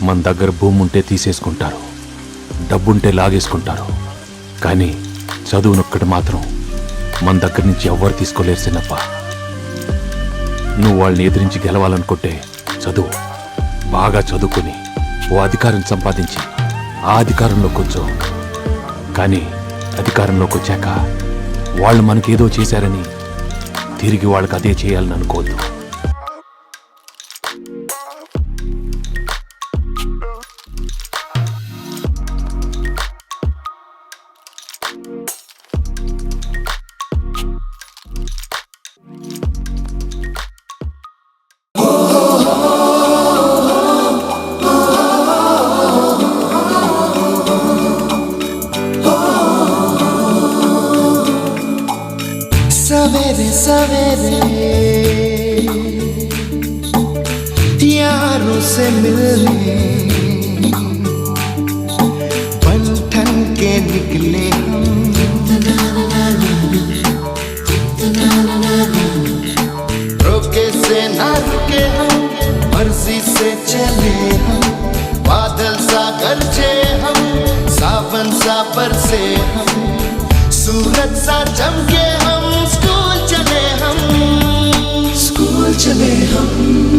మన దగ్గర భూమి ఉంటే తీసేసుకుంటారు, డబ్బుంటే లాగేసుకుంటారు. కానీ చదువునొక్కటి మాత్రం మన దగ్గర నుంచి ఎవ్వరు తీసుకోలేరు చిన్నప్ప. నువ్వు వాళ్ళని ఎదిరించి గెలవాలనుకుంటే చదువు, బాగా చదువుకుని ఓ అధికారం సంపాదించి ఆ అధికారంలోకి వచ్చో. కానీ అధికారంలోకి వచ్చాక వాళ్ళు మనకేదో చేశారని తిరిగి వాళ్ళకి అదే చేయాలని అనుకోవద్దు. सवेरे सवेरे यारों से मिलने बन ठन के निकले हम, रोके से ना रुके हम, मर्जी से चले हम, बादल सा गरजे हम, सावन सा बरसे हम, सूरज सा चमके हम, स्कूल चले हम, स्कूल चले हम।